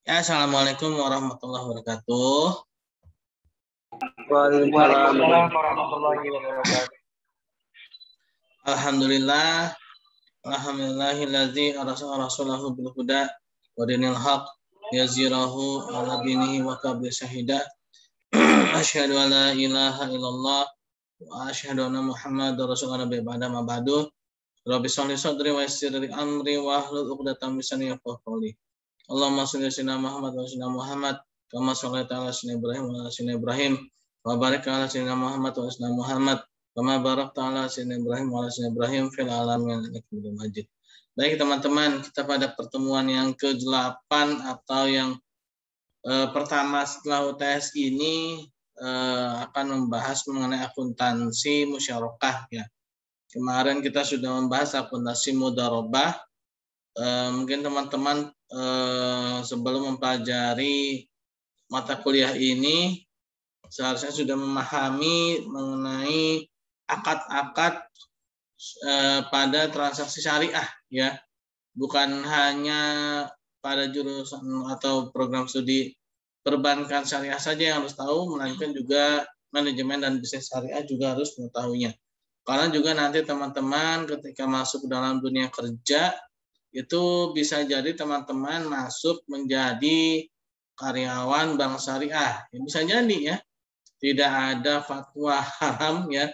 Ya, Assalamualaikum warahmatullahi wabarakatuh. Waalaikumsalam warahmatullahi wabarakatuh. Alhamdulillah, alhamdulillahillazi arsala rasulahu bil huda wa dinil haq yazirahu ala dinihi wa kabi syahida. Asyhadu an la ilaha illallah wa asyhadu anna Muhammadar rasulullah ba'da ma ba'du. Rabbi sholli sadri wa yassir li amri wa hlul 'uqdatam min lisani yafqahu qawli. Allahumma shalli ala Muhammad wa ala Muhammad kama shallaita ala Ibrahim wa ala Ibrahim wa barik ala sayyidina Muhammad wa ala Muhammad kama barakta ala sayyidina Ibrahim wa ala Ibrahim fil alamin innaka Hamidum Majid. Baik teman-teman, kita pada pertemuan yang ke-8 atau yang pertama setelah UTS ini akan membahas mengenai akuntansi musyarakah ya. Kemarin kita sudah membahas akuntansi mudharabah. Mungkin teman-teman sebelum mempelajari mata kuliah ini seharusnya sudah memahami mengenai akad-akad pada transaksi syariah ya, bukan hanya pada jurusan atau program studi perbankan syariah saja yang harus tahu, melainkan juga manajemen dan bisnis syariah juga harus mengetahuinya. Karena juga nanti teman-teman ketika masuk dalam dunia kerja itu bisa jadi teman-teman masuk menjadi karyawan bank syariah. Ya, bisa jadi ya, tidak ada fatwa haram ya,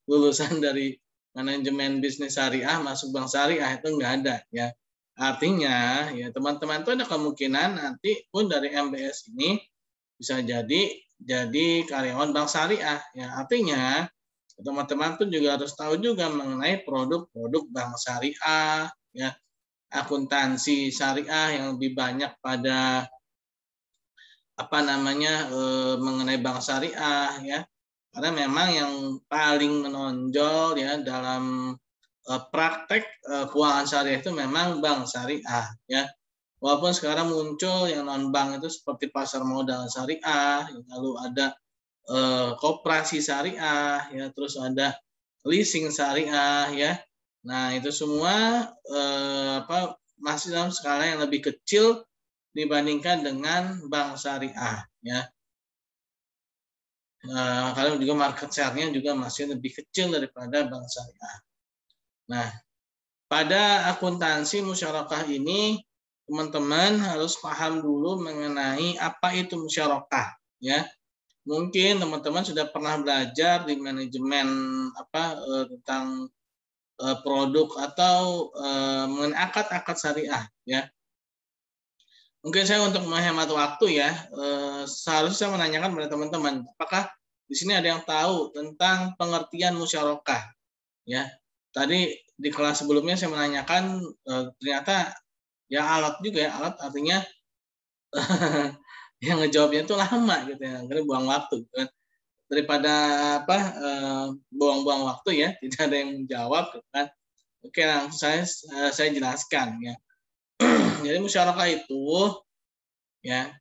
lulusan dari manajemen bisnis syariah masuk bank syariah itu enggak ada ya. Artinya ya teman-teman itu ada kemungkinan nanti pun dari MBS ini bisa jadi karyawan bank syariah ya. Artinya teman-teman pun juga harus tahu juga mengenai produk-produk bank syariah ya, akuntansi syariah yang lebih banyak pada mengenai bank syariah ya, karena memang yang paling menonjol ya dalam praktek keuangan syariah itu memang bank syariah ya. Walaupun sekarang muncul yang non bank itu seperti pasar modal syariah, lalu ada koperasi syariah ya, terus ada leasing syariah ya. Nah, itu semua masih dalam skala yang lebih kecil dibandingkan dengan bank syariah ya. Kalau juga market share-nya juga masih lebih kecil daripada bank syariah. Nah, pada akuntansi musyarakah ini teman-teman harus paham dulu mengenai apa itu musyarakah ya. Mungkin teman-teman sudah pernah belajar di manajemen tentang produk atau mengenai akad-akad syariah ya. Mungkin saya untuk menghemat waktu ya, seharusnya saya menanyakan pada teman-teman, apakah di sini ada yang tahu tentang pengertian musyarakah ya. Tadi di kelas sebelumnya saya menanyakan, ternyata ya alat juga ya, alat artinya yang ngejawabnya itu lama gitu ya, karena buang waktu kan. Daripada buang-buang waktu ya, tidak ada yang menjawab kan. Oke, langsung saya jelaskan ya. Jadi musyarakah itu ya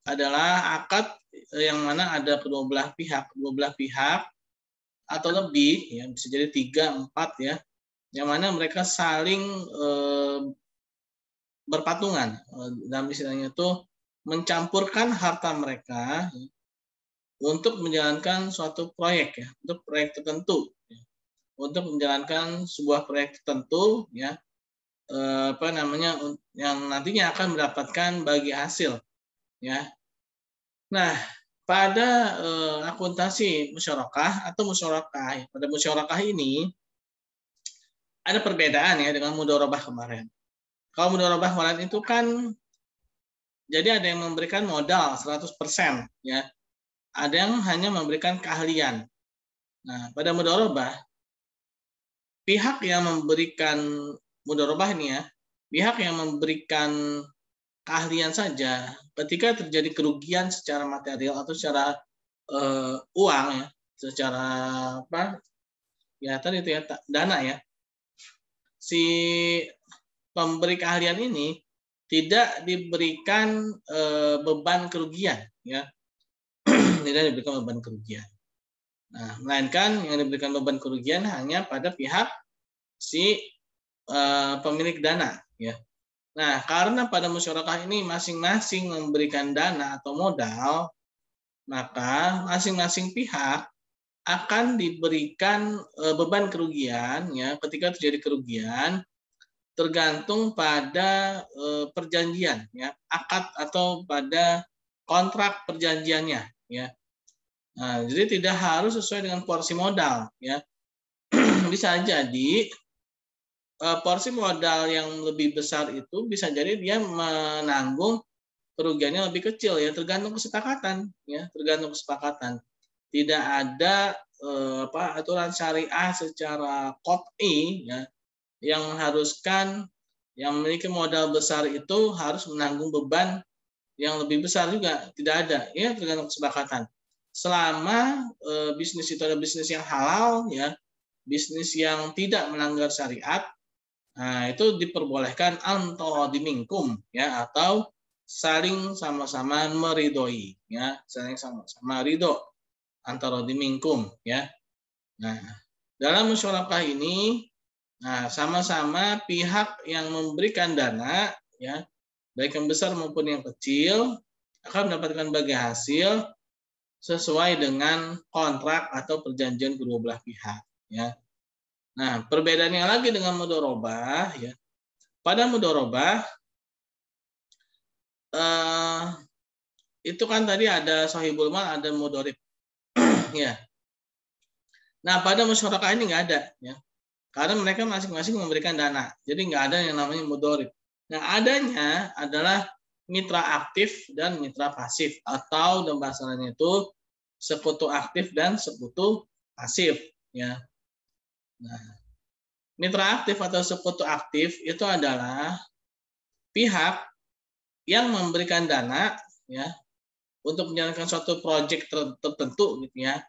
adalah akad yang mana ada kedua belah pihak atau lebih ya, bisa jadi 3, 4 ya, yang mana mereka saling berpatungan, dalam istilahnya itu mencampurkan harta mereka untuk menjalankan suatu proyek ya, untuk proyek tertentu ya. Untuk menjalankan sebuah proyek tertentu ya, yang nantinya akan mendapatkan bagi hasil ya. Nah, pada akuntansi musyarakah atau musyarakah, pada musyarakah ini ada perbedaan ya dengan mudharabah kemarin. Kalau mudharabah kemarin itu kan jadi ada yang memberikan modal 100% ya. Ada yang hanya memberikan keahlian. Nah, pada mudharabah pihak yang memberikan mudharabah ini ya, pihak yang memberikan keahlian saja ketika terjadi kerugian secara material atau secara uang ya, secara tadi itu ya, dana ya, si pemberi keahlian ini tidak diberikan beban kerugian ya. Tidak diberikan beban kerugian. Nah, melainkan yang diberikan beban kerugian hanya pada pihak si pemilik dana ya. Nah, karena pada musyarakah ini masing-masing memberikan dana atau modal, maka masing-masing pihak akan diberikan beban kerugian ya ketika terjadi kerugian tergantung pada perjanjian ya, akad atau pada kontrak perjanjiannya ya. Nah, jadi tidak harus sesuai dengan porsi modal ya. Bisa jadi porsi modal yang lebih besar itu bisa jadi dia menanggung kerugiannya lebih kecil ya, tergantung kesepakatan ya, tergantung kesepakatan. Tidak ada aturan syariah secara qat'i ya yang mengharuskan yang memiliki modal besar itu harus menanggung beban yang lebih besar juga, tidak ada ya, tergantung kesepakatan. Selama bisnis itu adalah bisnis yang halal ya, bisnis yang tidak melanggar syariat, nah itu diperbolehkan antara dimingkum ya, atau saling sama-sama meridoi ya, saling sama-sama ridho antara dimingkum ya. Nah, dalam musyarakah ini nah sama-sama pihak yang memberikan dana ya, baik yang besar maupun yang kecil akan mendapatkan bagi hasil sesuai dengan kontrak atau perjanjian kedua belah pihak ya. Nah, perbedaannya lagi dengan mudharabah ya. Pada mudharabah itu kan tadi ada sahibul mal, ada mudharib ya. Nah, pada musyarakah ini nggak ada ya. Karena mereka masing-masing memberikan dana. Jadi nggak ada yang namanya mudharib. Nah, adanya adalah mitra aktif dan mitra pasif, atau dalam bahasa lainnya itu sekutu aktif dan sekutu pasif ya. Nah, mitra aktif atau sekutu aktif itu adalah pihak yang memberikan dana ya untuk menjalankan suatu proyek tertentu gitu ya.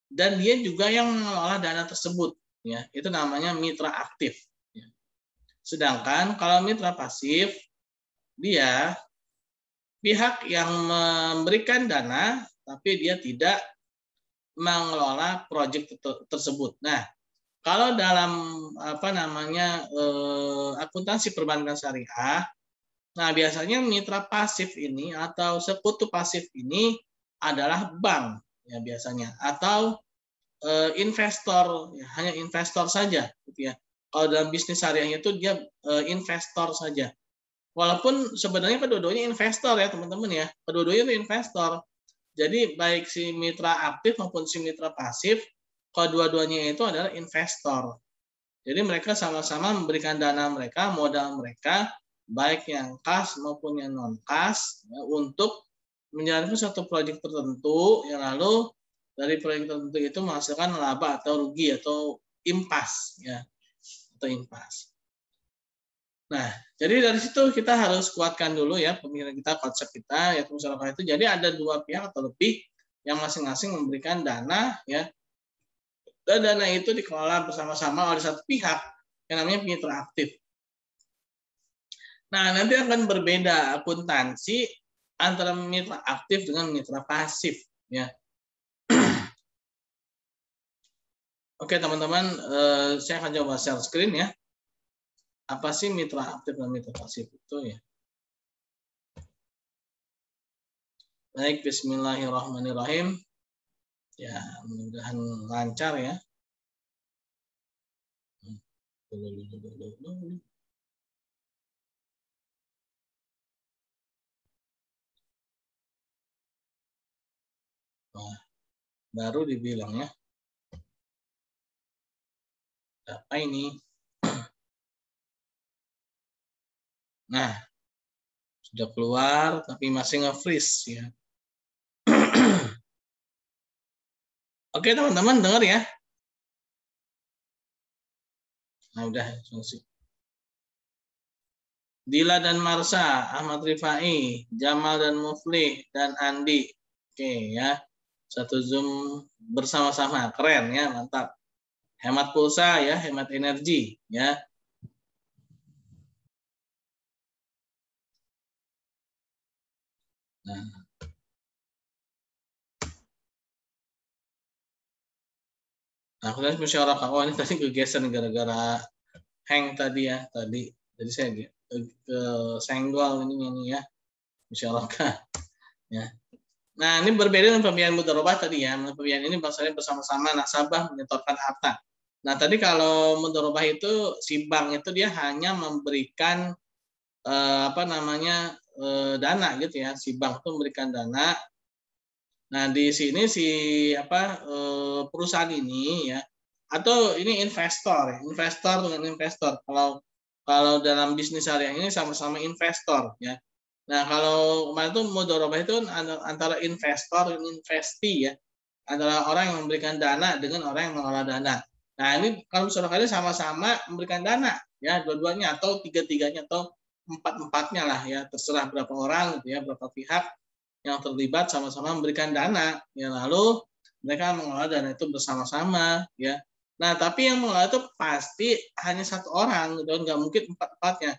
Dan dia juga yang mengelola dana tersebut ya. Itu namanya mitra aktif ya. Sedangkan kalau mitra pasif, dia pihak yang memberikan dana tapi dia tidak mengelola proyek tersebut. Nah, kalau dalam akuntansi perbankan syariah, nah biasanya mitra pasif ini atau sekutu pasif ini adalah bank ya biasanya, atau investor ya, hanya investor saja gitu ya. Kalau dalam bisnis syariahnya itu dia investor saja. Walaupun sebenarnya kedua-duanya investor ya teman-teman ya, kedua-duanya itu investor. Jadi baik si mitra aktif maupun si mitra pasif, kedua-duanya itu adalah investor. Jadi mereka sama-sama memberikan dana mereka, modal mereka, baik yang kas maupun yang non kas ya, untuk menjalankan suatu proyek tertentu yang lalu dari proyek tertentu itu menghasilkan laba atau rugi atau impas ya, atau impas. Nah, jadi dari situ kita harus kuatkan dulu ya pemikiran kita, konsep kita yaitu musyarakah itu. Jadi ada dua pihak atau lebih yang masing-masing memberikan dana ya. Dan dana itu dikelola bersama-sama oleh satu pihak yang namanya mitra aktif. Nah, nanti akan berbeda akuntansi antara mitra aktif dengan mitra pasif ya. Oke teman-teman, saya akan coba share screen ya. Apa sih mitra aktif dan mitra pasif itu ya? Baik, bismillahirrahmanirrahim. Ya, mudah-mudahan lancar ya. Nah, baru dibilang ya. Apa ini? Nah, sudah keluar tapi masih nge-freeze ya. Oke teman-teman, dengar ya. Nah, udah selesai. Dila dan Marsha, Ahmad Rifai, Jamal dan Mufli, dan Andi. Oke ya. Satu Zoom bersama-sama. Keren ya, mantap. Hemat pulsa ya, hemat energi ya. Nah, aku tadi musyawarah. Oh, ini tadi kegeser gara-gara hang tadi ya, tadi. Jadi saya senggol ini ya, musyarakah ya. Nah, ini berbeda dengan pembiayaan mudharabah tadi ya. Pembiayaan ini maksudnya bersama-sama nasabah menyetorkan harta. Nah, tadi kalau mudharabah itu si bank itu dia hanya memberikan dana gitu ya. Si bank itu memberikan dana. Nah, di sini si perusahaan ini ya, atau ini investor dengan investor. Kalau dalam bisnis syariah ini sama-sama investor ya. Nah, kalau kemarin itu mudharabah itu antara investor dan investi ya, antara orang yang memberikan dana dengan orang yang mengelola dana. Nah, ini kalau musyarakah sama-sama memberikan dana ya, dua-duanya atau tiga-tiganya atau empat-empatnya lah ya, terserah berapa orang gitu ya, berapa pihak yang terlibat sama-sama memberikan dana ya, lalu mereka mengelola dana itu bersama-sama ya. Nah, tapi yang mengelola itu pasti hanya satu orang gitu, nggak mungkin empat-empatnya.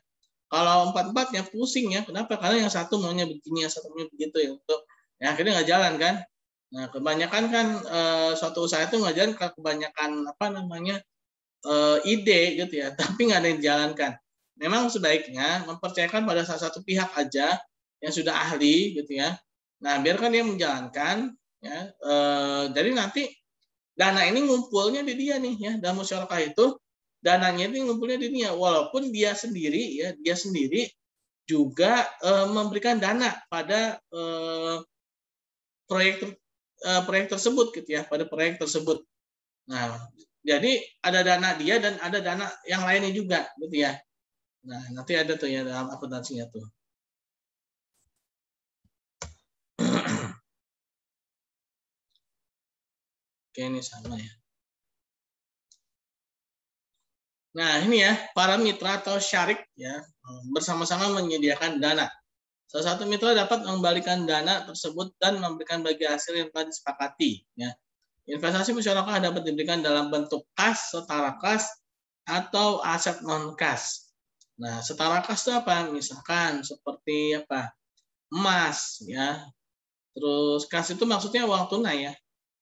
Kalau empat-empatnya pusing ya, kenapa? Karena yang satu maunya begini, yang satu maunya begitu ya, untuk ya akhirnya nggak jalan kan. Nah, kebanyakan kan suatu usaha itu nggak jalan kebanyakan ide gitu ya, tapi nggak ada yang dijalankan. Memang sebaiknya mempercayakan pada salah satu pihak aja yang sudah ahli gitu ya. Nah, biarkan dia menjalankan ya. Jadi nanti dana ini ngumpulnya di dia nih ya, dalam musyarakah itu dananya itu ngumpulnya di dia, walaupun dia sendiri juga memberikan dana pada proyek tersebut gitu ya, pada proyek tersebut. Nah, jadi ada dana dia dan ada dana yang lainnya juga gitu ya. Nah, nanti ada tuh ya dalam akuntansinya tuh. Oke, ini sama ya. Nah, ini ya, para mitra atau syarik ya, bersama-sama menyediakan dana. Salah satu mitra dapat mengembalikan dana tersebut dan memberikan bagi hasil yang telah disepakati. Ya. Investasi musyarakah dapat diberikan dalam bentuk kas, setara kas, atau aset non-kas. Nah, setara kas itu apa? Misalkan seperti apa? Emas, ya. Terus kas itu maksudnya uang tunai ya.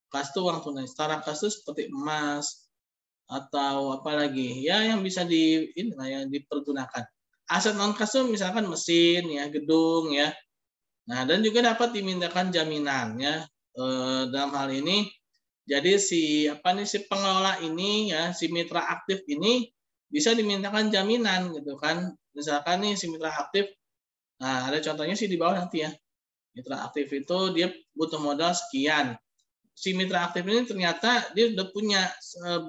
Kas itu uang tunai. Setara kas itu seperti emas atau apa lagi? Ya, yang bisa yang dipergunakan. Aset non kas itu misalkan mesin, ya, gedung, ya. Nah, dan juga dapat dimintakan jaminan, ya. Dalam hal ini, jadi si pengelola ini, ya, si mitra aktif ini bisa dimintakan jaminan, gitu kan? Misalkan nih si mitra aktif, nah ada contohnya sih di bawah nanti ya. Mitra aktif itu dia butuh modal sekian. Si mitra aktif ini ternyata dia udah punya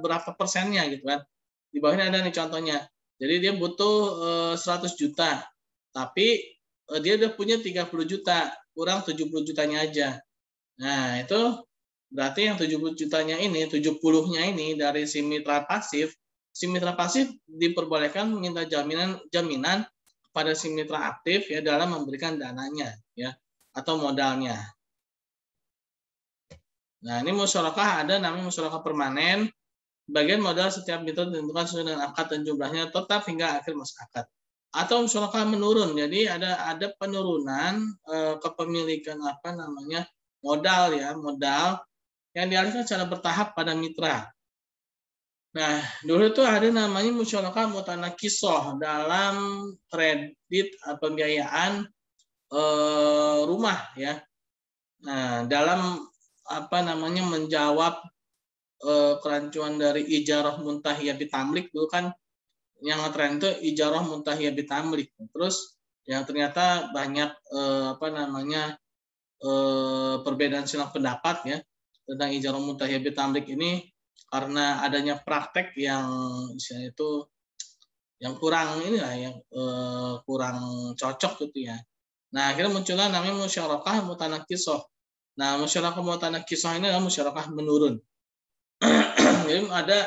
berapa persennya gitu kan. Di bawahnya ada nih contohnya. Jadi dia butuh 100 juta, tapi dia udah punya 30 juta, kurang 70 jutanya aja. Nah, itu berarti yang 70 jutanya ini, 70-nya ini dari si mitra pasif diperbolehkan meminta jaminan kepada si mitra aktif ya dalam memberikan dananya ya atau modalnya. Nah, ini musyarakah ada namanya musyarakah permanen. Bagian modal setiap mitra ditentukan sesuai dengan akad dan jumlahnya tetap hingga akhir masa akad. Atau musyarakah menurun. Jadi ada penurunan kepemilikan modal yang dialihkan secara bertahap pada mitra. Nah, dulu itu ada namanya musyarakah mutanakisoh dalam kredit pembiayaan rumah ya. Nah, dalam menjawab kerancuan dari ijarah muntahiyah bitamlik dulu kan yang ngetren itu ijarah muntahiyah bitamlik. Terus yang ternyata banyak perbedaan silang pendapat ya tentang ijarah muntahiyah bitamlik ini karena adanya praktek yang misalnya itu yang kurang kurang cocok gitu ya. Nah, akhirnya muncullah namanya musyarakah mutanakisoh. Nah, musyarakah mutanakisoh ini adalah musyarakah menurun. Jadi ada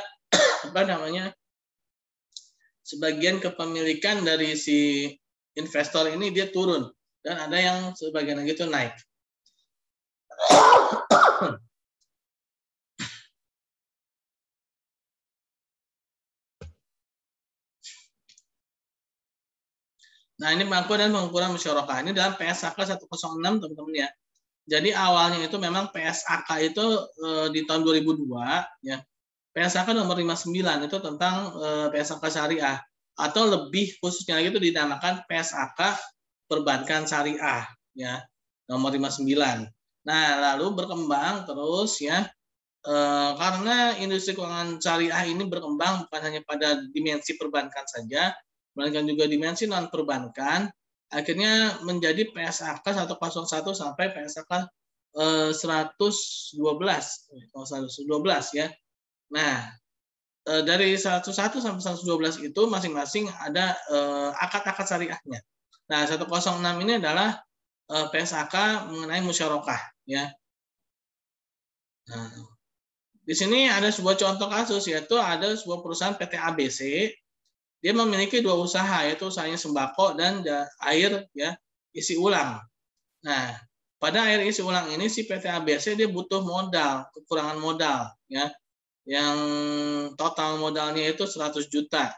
sebagian kepemilikan dari si investor ini dia turun dan ada yang sebagian lagi itu naik. Nah, ini pengakuan dan pengukuran musyarakah ini dalam PSAK 106 teman-teman ya. Jadi awalnya itu memang PSAK itu di tahun 2002 ya. PSAK nomor 59 itu tentang PSAK syariah. atau lebih khususnya lagi itu dinamakan PSAK Perbankan Syariah ya, nomor 59. Nah, lalu berkembang terus ya, karena industri keuangan syariah ini berkembang bukan hanya pada dimensi perbankan saja, melainkan juga dimensi non perbankan, akhirnya menjadi PSAK 101 sampai PSAK 112 ya. Nah, dari 101 sampai 112 itu masing-masing ada akad-akad syariahnya. Nah, 106 ini adalah PSAK mengenai musyarakah ya. Nah, di sini ada sebuah contoh kasus, yaitu ada sebuah perusahaan PT ABC. Dia memiliki dua usaha, yaitu usahanya sembako dan air ya isi ulang. Nah, pada air isi ulang ini si PT ABC dia butuh modal, kekurangan modal ya. Yang total modalnya itu 100 juta.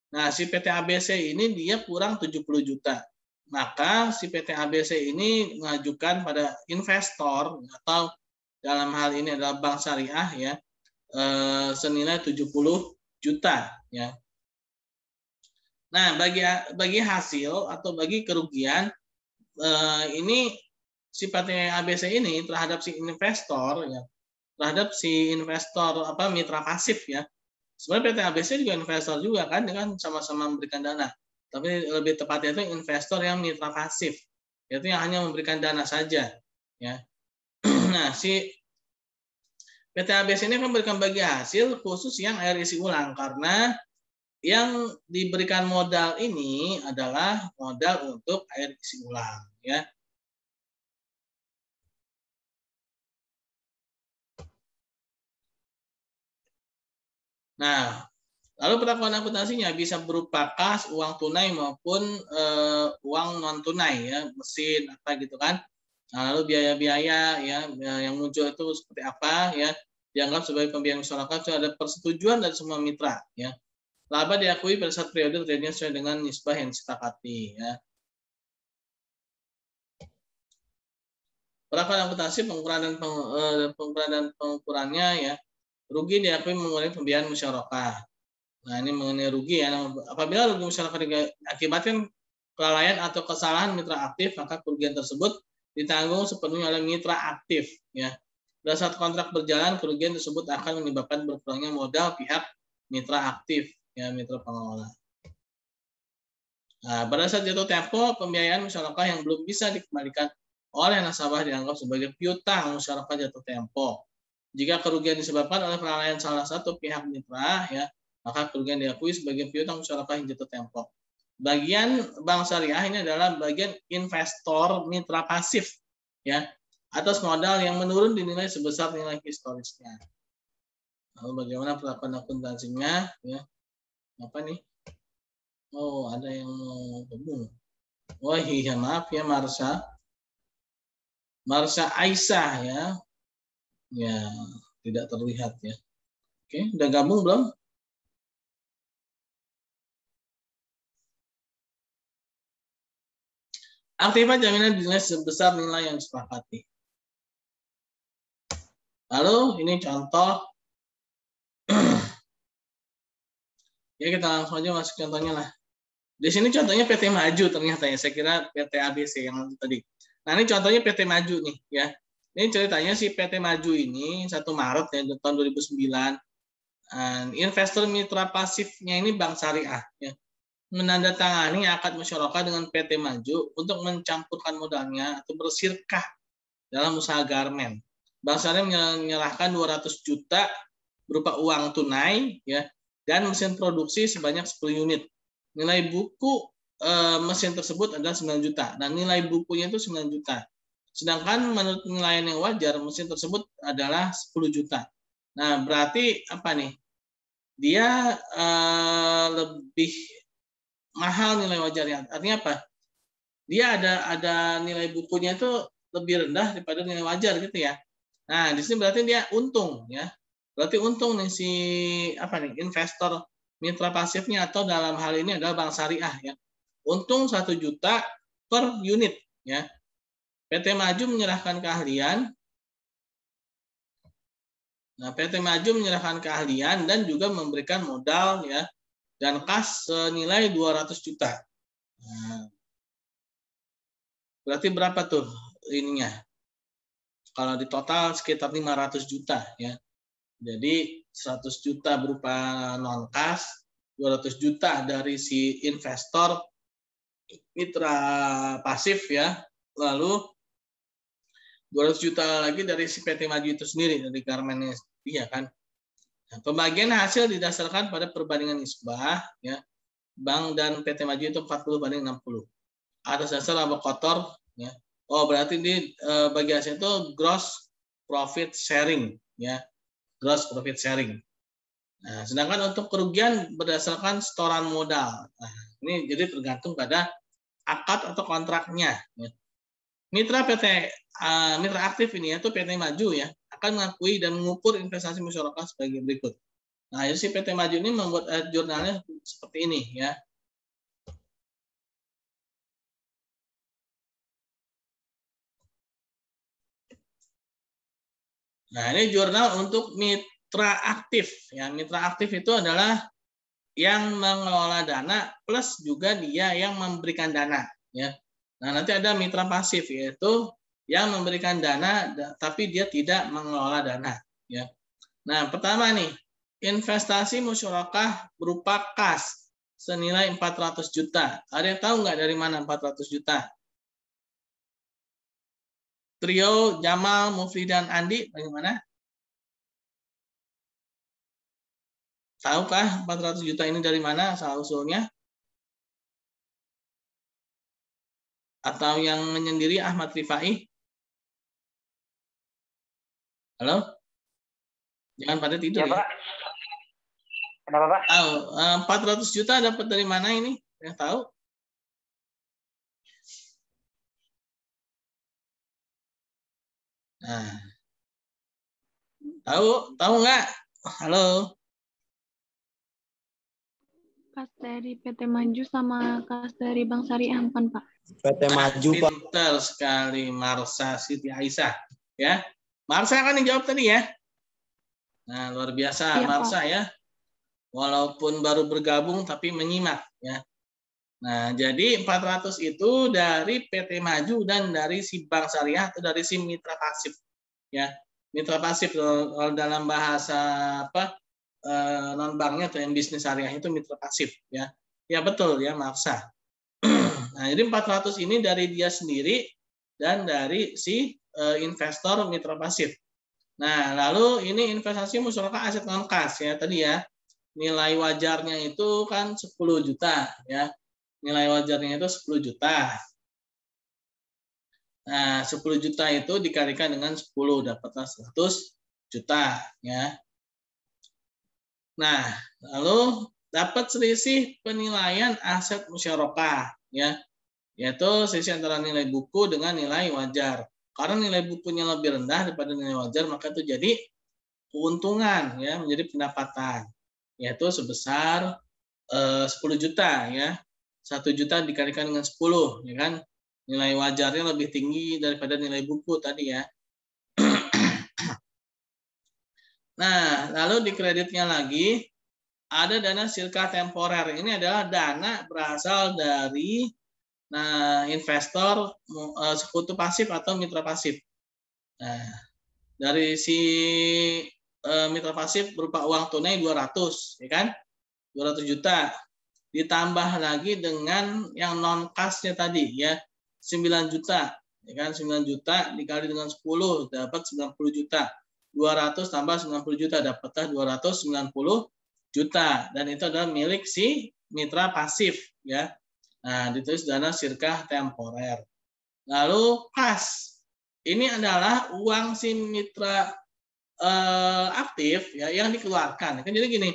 Nah, si PT ABC ini dia kurang 70 juta. Maka si PT ABC ini mengajukan pada investor atau dalam hal ini adalah bank syariah ya, senilai 70 juta ya. Nah, bagi hasil atau bagi kerugian ini si PT ABC ini terhadap si investor ya, terhadap si investor mitra pasif ya. Sebenarnya PT ABC juga investor juga kan, dengan sama-sama memberikan dana. Tapi lebih tepatnya itu investor yang mitra pasif, yaitu yang hanya memberikan dana saja ya. Nah, si PT ABC ini akan memberikan bagi hasil khusus yang air isi ulang, karena yang diberikan modal ini adalah modal untuk air isi ulang ya. Nah, lalu perlakuan akuntansinya bisa berupa kas, uang tunai maupun uang non tunai ya, mesin apa gitu kan. Nah, lalu biaya-biaya ya yang muncul itu seperti apa ya, dianggap sebagai pembiayaan masyarakat itu ada persetujuan dari semua mitra ya. Laba diakui pada saat periode terjadinya sesuai dengan nisbah yang disepakati ya. Perlakuan akuntansi pengukuran dan pengukurannya ya. Rugi diakui mengurangi pembiayaan musyarakah. Nah, ini mengenai rugi ya. Apabila rugi musyarakah diakibatkan kelalaian atau kesalahan mitra aktif, maka kerugian tersebut ditanggung sepenuhnya oleh mitra aktif ya. Pada saat kontrak berjalan, kerugian tersebut akan menyebabkan berkurangnya modal pihak mitra aktif ya, mitra pengelola. Nah, pada saat jatuh tempo, pembiayaan musyarakah yang belum bisa dikembalikan oleh nasabah dianggap sebagai piutang musyarakah jatuh tempo. Jika kerugian disebabkan oleh kelalaian salah satu pihak mitra ya, maka kerugian diakui sebagai piutang musyarakah yang jatuh tempo. Bagian bank syariah ini adalah bagian investor mitra pasif ya, atas modal yang menurun dinilai sebesar nilai historisnya. Lalu bagaimana perlakuan akuntansinya ya? Apa nih? Oh, ada yang mau gabung. Oh iya, maaf ya Marsha Aisyah ya. Ya, tidak terlihat ya. Oke, udah gabung belum? Aktifan jaminan dinilai sebesar nilai yang disepakati. Lalu ini contoh. Ya, kita langsung aja masuk contohnya lah. Di sini contohnya PT Maju ternyata ya. Saya kira PT ABC yang tadi. Nah, ini contohnya PT Maju nih ya. Ini ceritanya si PT Maju ini 1 Maret ya, tahun 2009. Investor mitra pasifnya ini Bank Syariah ya, menandatangani akad musyarakah dengan PT Maju untuk mencampurkan modalnya atau bersirkah dalam usaha garmen. Bank Syariah menyerahkan 200 juta berupa uang tunai ya, dan mesin produksi sebanyak 10 unit. Nilai buku mesin tersebut adalah 9 juta. Nah, nilai bukunya itu 9 juta. Sedangkan menurut penilaian yang wajar, mesin tersebut adalah 10 juta. Nah, berarti apa nih? Dia lebih mahal nilai wajarnya. Artinya apa? Dia ada nilai bukunya itu lebih rendah daripada nilai wajar gitu ya. Nah, di sini berarti dia untung ya. Berarti untung nih si investor mitra pasifnya, atau dalam hal ini adalah bank syariah ya. Untung 1 juta per unit ya. PT Maju menyerahkan keahlian. Nah, PT Maju menyerahkan keahlian dan juga memberikan modal ya dan kas senilai 200 juta. Nah, berarti berapa tuh ininya? Kalau di total sekitar 500 juta ya. Jadi 100 juta berupa non kas, 200 juta dari si investor mitra pasif ya. Lalu 200 juta lagi dari si PT Maju itu sendiri, dari garmennya dia kan. Nah, pembagian hasil didasarkan pada perbandingan nisbah ya. Bank dan PT Maju itu 40/60. Atas dasar laba kotor ya. Oh, berarti di bagi hasil itu gross profit sharing ya. Gross profit sharing. Nah, sedangkan untuk kerugian berdasarkan setoran modal. Nah, ini jadi tergantung pada akad atau kontraknya ya. Mitra aktif ini yaitu PT Maju ya akan mengakui dan mengukur investasi musyarakah sebagai berikut. Nah, jadi si PT Maju ini membuat jurnalnya seperti ini ya. Nah, ini jurnal untuk mitra aktif ya. Mitra aktif itu adalah yang mengelola dana plus juga dia yang memberikan dana ya. Nah, nanti ada mitra pasif yaitu yang memberikan dana tapi dia tidak mengelola dana ya. Nah, pertama nih, investasi musyarakah berupa kas senilai 400 juta. Ada yang tahu nggak dari mana 400 juta? Trio Jamal, Mufli dan Andi bagaimana? Tahukah 400 juta ini dari mana asal usulnya? Atau yang menyendiri Ahmad Rifai? Halo? Jangan pada tidur ya. Pak. Kenapa, Pak? Tahu, 400 juta dapat dari mana ini? Yang tahu? Nah. Tahu nggak? Halo? Kas dari PT Maju sama kas dari Bank Syariah bukan, Pak? PT Maju, Pak. Pinter sekali Marsa Siti Aisyah. Ya. Marsa kan yang jawab tadi ya. Nah, luar biasa Iya, Marsa Pak. ya. Walaupun baru bergabung tapi menyimak ya. Nah, jadi 400 itu dari PT Maju dan dari si Bank Syariah atau dari si mitra pasif ya. Mitra pasif dalam bahasa apa? Non banknya atau yang bisnis syariah itu mitra pasif ya. Ya betul ya Marsa. Nah, jadi 400 ini dari dia sendiri dan dari si investor mitra pasif. Nah, lalu ini investasi musyarakah aset non kas ya tadi ya. Nilai wajarnya itu kan 10 juta ya. Nilai wajarnya itu 10 juta. Nah, 10 juta itu dikalikan dengan 10 dapatlah 100 juta ya. Nah, lalu dapat selisih penilaian aset musyarakah ya. Yaitu selisih antara nilai buku dengan nilai wajar. Karena nilai bukunya lebih rendah daripada nilai wajar, maka itu jadi keuntungan ya, menjadi pendapatan. Yaitu sebesar 10 juta ya. 1 juta dikalikan dengan 10 ya kan. Nilai wajarnya lebih tinggi daripada nilai buku tadi ya. Nah, lalu di kreditnya lagi ada dana silka temporer. Ini adalah dana berasal dari investor sekutu pasif atau mitra pasif. Nah, dari si mitra pasif berupa uang tunai 200, ya kan? 200 juta. Ditambah lagi dengan yang non kasnya tadi ya, 9 juta. Ya kan? 9 juta dikali dengan 10 dapat 90 juta. 200 tambah 90 juta dapatlah 290 juta dan itu adalah milik si mitra pasif ya. Nah, ditulis dana silka temporer. Lalu kas. Ini adalah uang si mitra aktif ya yang dikeluarkan. Kan jadi gini,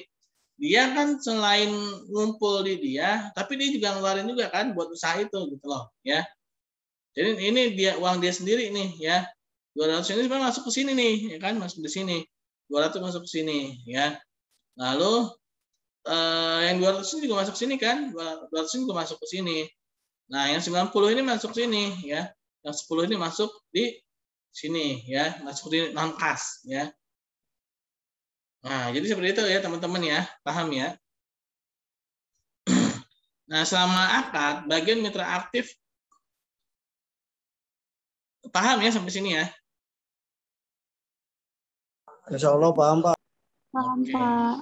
dia kan selain ngumpul di dia, tapi dia juga ngeluarin juga kan buat usaha itu gitu loh ya. Jadi ini dia uang dia sendiri nih ya. 200 ini sebenarnya masuk ke sini nih, ya kan, masuk di sini. 200 masuk ke sini, ya. Lalu yang 200 ini juga masuk sini kan, 200 ini juga masuk ke sini. Nah, yang 90 ini masuk sini, ya. Yang 10 ini masuk di sini, ya, masuk di non kas, ya. Nah, jadi seperti itu ya teman-teman ya, paham ya? Nah, selama akad, bagian mitra aktif paham ya sampai sini ya? Insya Allah paham, Pak. Paham, Oke. Pak.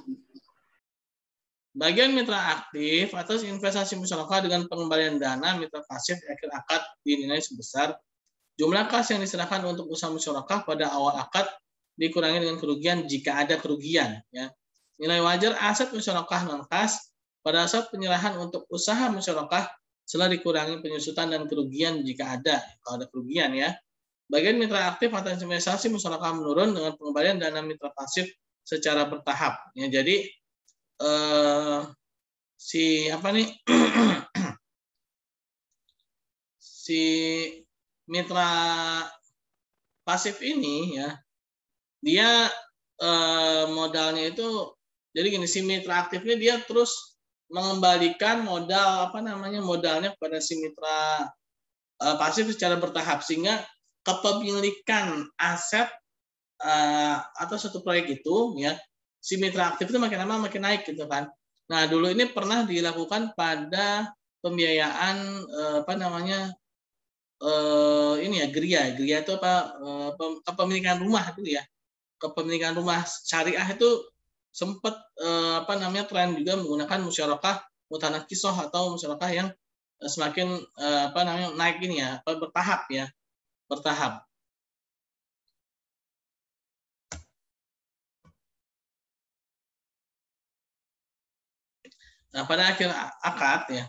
Bagian mitra aktif atas investasi musyarakah dengan pengembalian dana mitra pasif di akhir akad dinilai sebesar jumlah kas yang diserahkan untuk usaha musyarakah pada awal akad dikurangi dengan kerugian jika ada kerugian. Ya. Nilai wajar aset musyarakah non kas pada saat penyerahan untuk usaha musyarakah setelah dikurangi penyusutan dan kerugian jika ada. Kalau ada kerugian ya. Bagian mitra aktif atas investasi musyarakah menurun dengan pengembalian dana mitra pasif secara bertahap. Ya, jadi si mitra pasif ini ya dia modalnya itu jadi gini, si mitra aktifnya dia terus mengembalikan modalnya kepada si mitra pasif secara bertahap sehingga kepemilikan aset atau satu proyek itu ya si mitra aktif itu makin lama makin naik gitu kan. Nah, dulu ini pernah dilakukan pada pembiayaan geria itu kepemilikan rumah itu ya. Kepemilikan rumah syariah itu sempat tren juga menggunakan musyarakah mutanakisah atau musyarakah yang semakin naik ini ya, bertahap ya, bertahap. Nah, pada akhir akad ya,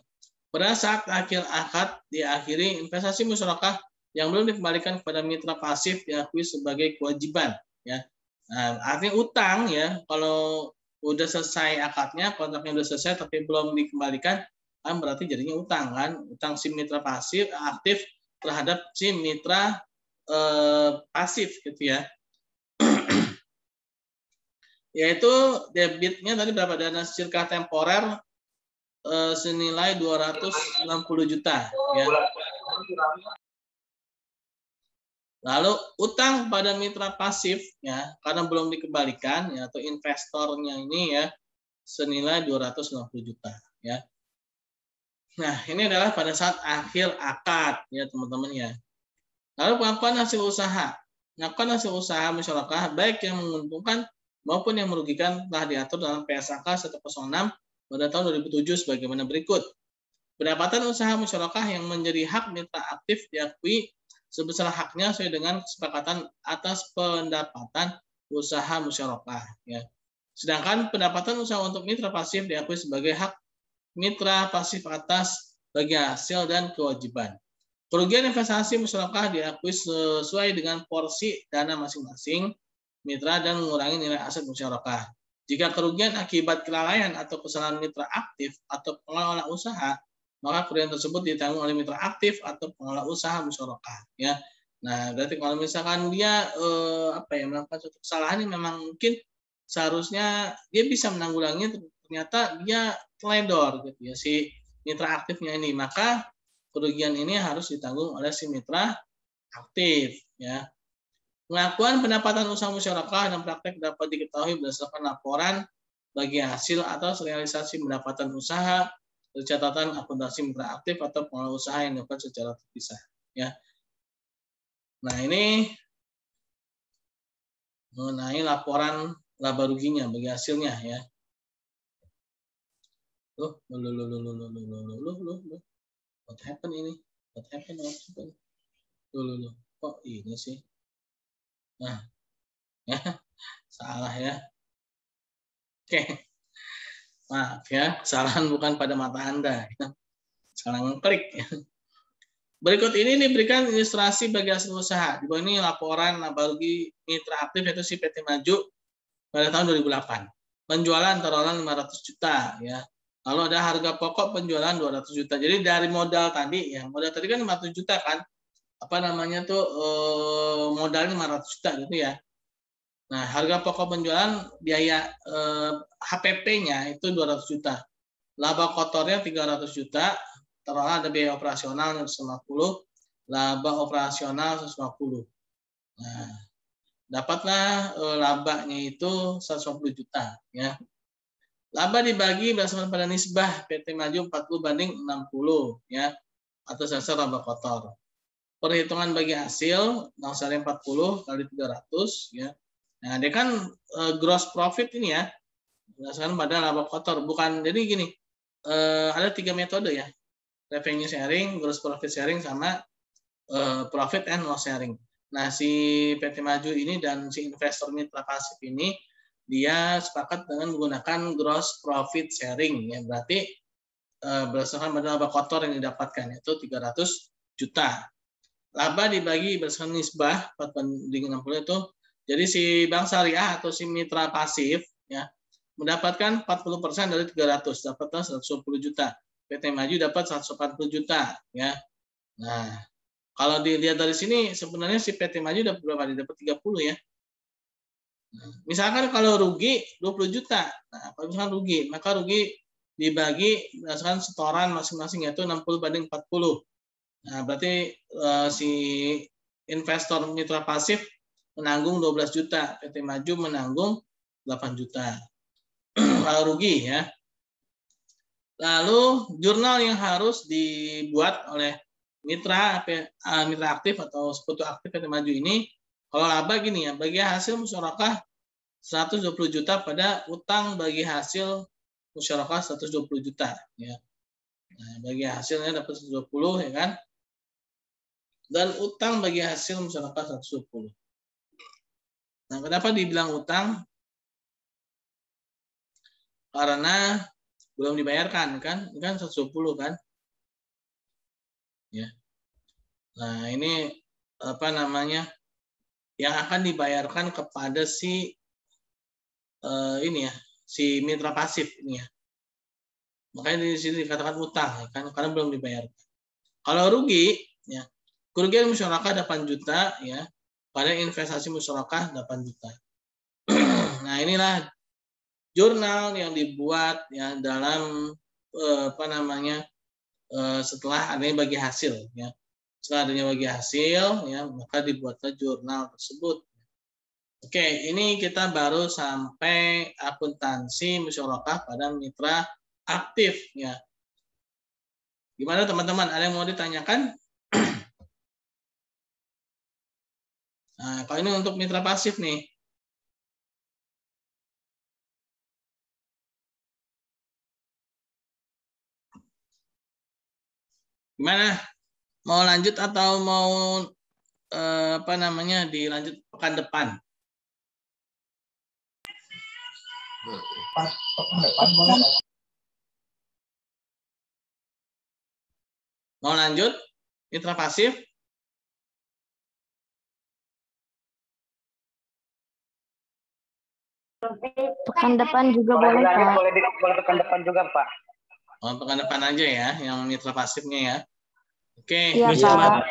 pada saat akhir akad diakhiri, investasi musyarakah yang belum dikembalikan kepada mitra pasif diakui sebagai kewajiban ya. Nah, artinya utang ya, kalau udah selesai akadnya, kontraknya udah selesai tapi belum dikembalikan, kan berarti jadinya utang kan, utang si mitra pasif aktif terhadap si mitra pasif gitu ya. Yaitu debitnya tadi berapa, dana sirkah temporer senilai 260 juta ya. Lalu utang pada mitra pasif ya karena belum dikembalikan ya atau investornya ini ya senilai 260 juta ya. Nah, ini adalah pada saat akhir akad ya teman-teman ya. Lalu pengakuan hasil usaha. Pengakuan hasil usaha musyarakah baik yang menguntungkan maupun yang merugikan telah diatur dalam PSAK 106 pada tahun 2007 sebagaimana berikut. Pendapatan usaha musyarakah yang menjadi hak mitra aktif diakui sebesar haknya sesuai dengan kesepakatan atas pendapatan usaha musyarakah ya. Sedangkan pendapatan usaha untuk mitra pasif diakui sebagai hak mitra pasif atas bagi hasil dan kewajiban. Kerugian investasi musyarakah diakui sesuai dengan porsi dana masing-masing mitra dan mengurangi nilai aset musyarakah. Jika kerugian akibat kelalaian atau kesalahan mitra aktif atau pengelola usaha, maka kerugian tersebut ditanggung oleh mitra aktif atau pengelola usaha musyarakah ya. Nah, berarti kalau misalkan dia melakukan suatu kesalahan yang memang mungkin seharusnya dia bisa menanggulangi, ternyata dia teledor gitu ya si mitra aktifnya ini, maka kerugian ini harus ditanggung oleh si mitra aktif ya. Pengakuan pendapatan usaha musyarakah dan praktek dapat diketahui berdasarkan laporan bagi hasil atas realisasi pendapatan usaha, catatan akuntansi mitra aktif atau pengelola usaha yang dilakukan secara terpisah ya. Nah, ini mengenai laporan laba ruginya bagi hasilnya ya. What happened ini? What happened? Kok ini sih? Nah, ya, salah ya. Oke. Maaf ya, kesalahan bukan pada mata Anda. Salah ngeklik. Berikut ini diberikan ilustrasi bagi hasil usaha. Di bawah ini laporan laba rugi mitra aktif yaitu si PT Maju pada tahun 2008. Penjualan taruhan 500 juta ya. Lalu ada harga pokok penjualan 200 juta. Jadi dari modal tadi ya, modal tadi kan 500 juta kan. Modalnya 500 juta gitu ya. Nah, harga pokok penjualan biaya HPP-nya itu 200 juta. Laba kotornya 300 juta. Taruhlah ada biaya operasional 150, laba operasional 150. Nah, dapatlah labanya itu 150 juta ya. Laba dibagi berdasarkan pada nisbah PT Maju 40/60 ya, atau dasar laba kotor. Perhitungan bagi hasil Bang Sari 40 kali 300 ya. Nah, dia kan gross profit ini ya, berdasarkan pada laba kotor. Bukan, jadi gini, ada 3 metode ya. Revenue sharing, gross profit sharing, sama profit and loss sharing. Nah, si PT Maju ini dan si investor mitra pasif ini dia sepakat dengan menggunakan gross profit sharing ya, berarti berdasarkan pada laba kotor yang didapatkan itu 300 juta. Laba dibagi berdasarkan nisbah 4/60 itu, jadi si bank syariah atau si mitra pasif ya mendapatkan 40% dari 300, dapatnya 120 juta. PT Maju dapat 140 juta ya. Nah, kalau dilihat dari sini sebenarnya si PT Maju dapat berapa? Dapat 30 ya. Nah, misalkan kalau rugi 20 juta. Nah, kalau misalkan rugi, maka rugi dibagi berdasarkan setoran masing-masing yaitu 60/40. Nah, berarti si investor mitra pasif menanggung 12 juta, PT Maju menanggung 8 juta. Kalau rugi ya. Lalu jurnal yang harus dibuat oleh mitra aktif atau sekutu aktif PT Maju ini, kalau laba gini ya, bagi hasil musyarakah 120 juta pada utang bagi hasil musyarakah 120 juta ya. Nah, bagi hasilnya dapat 120 ya kan. Dan utang bagi hasil musyarakah 120. Nah, kenapa dibilang utang? Karena belum dibayarkan kan? Ini kan 120 kan? Ya. Nah, ini apa namanya? Yang akan dibayarkan kepada si ini ya, si mitra pasif ini ya. Makanya di sini dikatakan utang kan, karena belum dibayarkan. Kalau rugi ya, kerugian musyarakah 8 juta ya, pada investasi musyarakah 8 juta. Nah, inilah jurnal yang dibuat ya dalam apa namanya setelah adanya bagi hasil ya. Setelah adanya bagi hasil ya, maka dibuatlah jurnal tersebut. Oke, ini kita baru sampai akuntansi musyarakah pada mitra aktif ya. Gimana teman-teman? Ada yang mau ditanyakan? Nah, kalau ini untuk mitra pasif nih. Gimana? Mau lanjut atau mau apa namanya dilanjut pekan depan? Mau lanjut mitra pasif? Pekan depan juga boleh, Pak. Boleh pekan depan juga, Pak. Oh, pekan depan aja ya, yang mitra pasifnya ya. Oke, Iya, Pak.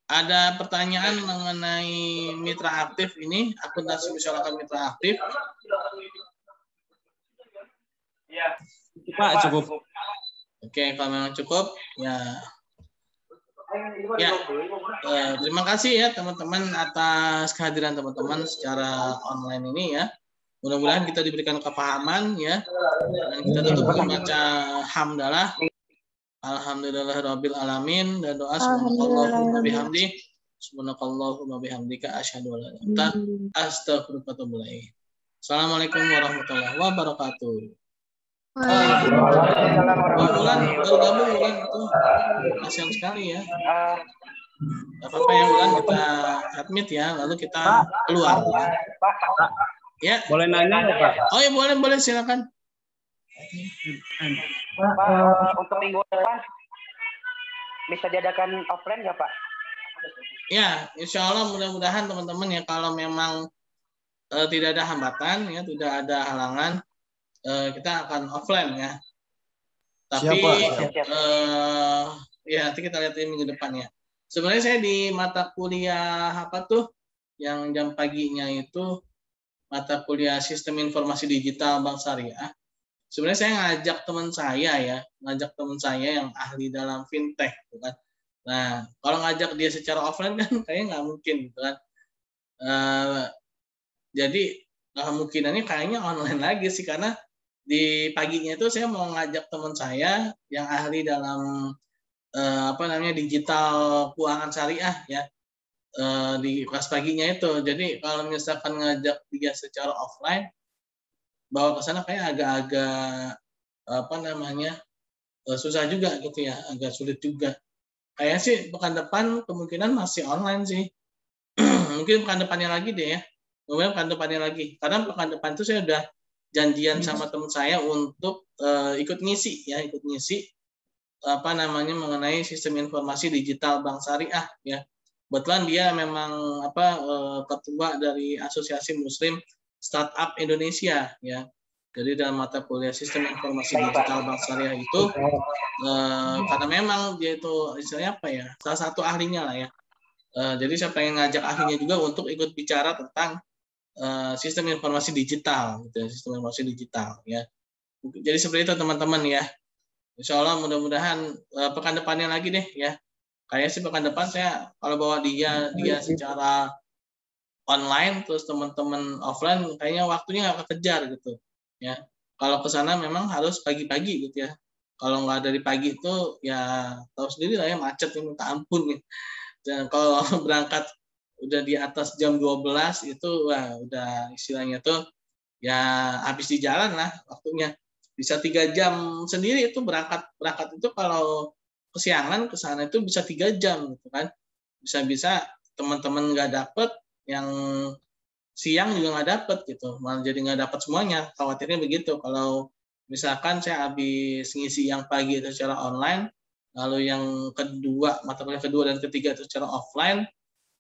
ada pertanyaan mengenai mitra aktif ini, akuntansi musyarakah mitra aktif? Iya. Pak, cukup. Oke, kalau memang cukup, ya. Ya, terima kasih ya teman-teman atas kehadiran teman-teman secara online ini ya. Mudah-mudahan kita diberikan kepahaman ya. Dan kita tutup dengan baca hamdalah. Alhamdulillahirabbil alamin, dan doa subhanallahumma bihamdi subhanakallahumma bihamdika asyhadu an la ilaha illa anta astaghfiruka wa atubu ilaik. Assalamualaikum warahmatullahi wabarakatuh. Ulan baru gabung Ulan itu kasihan sekali ya. Apa yang Ulan kita admit ya, lalu kita keluar ya. Ya. Boleh nanya nggak, Pak? Oh ya, boleh silakan. Pak, untuk minggu depan bisa diadakan offline nggak, Pak? Ya, insya Allah mudah-mudahan teman-teman ya, kalau memang tidak ada hambatan ya, tidak ada halangan, kita akan offline ya. Tapi ya nanti kita lihat minggu depan ya. Sebenarnya saya di mata kuliah apa tuh yang jam paginya itu mata kuliah Sistem Informasi Digital Bank Syariah. Sebenarnya saya ngajak teman saya yang ahli dalam fintech, gitu kan. Nah, kalau ngajak dia secara offline kan kayaknya nggak mungkin, gitu kan. Jadi kemungkinannya kayaknya online lagi sih, karena di paginya itu saya mau ngajak teman saya yang ahli dalam digital keuangan syariah ya, di kelas paginya itu. Jadi kalau misalkan ngajak dia secara offline, bawa ke sana kayak agak-agak susah juga gitu ya, agak sulit juga. Kayak sih pekan depan kemungkinan masih online sih. Mungkin pekan depannya lagi deh ya. Kemudian pekan depannya lagi. Karena pekan depan itu saya udah janjian sama teman saya untuk ikut ngisi mengenai sistem informasi digital Bank Syariah ya. Kebetulan dia memang ketua dari Asosiasi Muslim Startup Indonesia ya. Jadi dalam mata kuliah sistem informasi digital Bank Syariah itu karena memang dia itu istilahnya salah satu ahlinya lah ya. Jadi saya pengen ngajak ahlinya juga untuk ikut bicara tentang sistem informasi digital gitu, sistem informasi digital ya. Jadi seperti itu teman-teman ya. Insya Allah mudah-mudahan pekan depannya lagi deh ya. Kayak sih pekan depan saya kalau bawa dia secara online terus teman-teman offline kayaknya waktunya nggak kekejar gitu ya. Kalau ke sana memang harus pagi-pagi gitu ya. Kalau nggak dari pagi itu ya tahu sendiri lah ya, macet yang minta ampun ya. Dan kalau berangkat udah di atas jam 12 itu wah udah istilahnya tuh ya habis di jalan lah waktunya. Bisa 3 jam sendiri itu berangkat itu kalau kesiangan ke sana itu bisa 3 jam gitu kan. Bisa-bisa teman-teman nggak dapet, yang siang juga nggak dapet gitu, malah jadi nggak dapet semuanya. Khawatirnya begitu kalau misalkan saya habis ngisi yang pagi itu secara online, lalu yang kedua, mata kuliah kedua dan ketiga itu secara offline,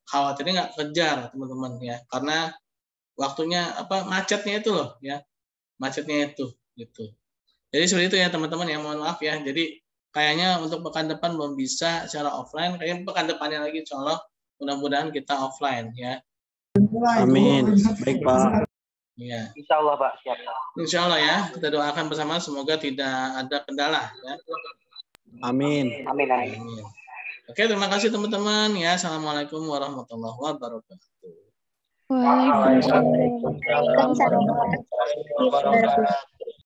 khawatirnya nggak kejar teman-teman ya, karena waktunya macetnya itu loh ya, macetnya itu gitu. Jadi seperti itu ya teman-teman ya, mohon maaf ya. Jadi kayaknya untuk pekan depan belum bisa secara offline, kayaknya pekan depannya lagi insya Allah mudah-mudahan kita offline ya. Amin. Baik Pak. Ya. Insya Allah Pak, siap. Insya Allah ya, kita doakan bersama semoga tidak ada kendala ya. Amin. Amin. Oke, terima kasih teman-teman ya. Assalamualaikum warahmatullahi wabarakatuh. Waalaikumsalam. Waalaikumsalam warahmatullahi wabarakatuh.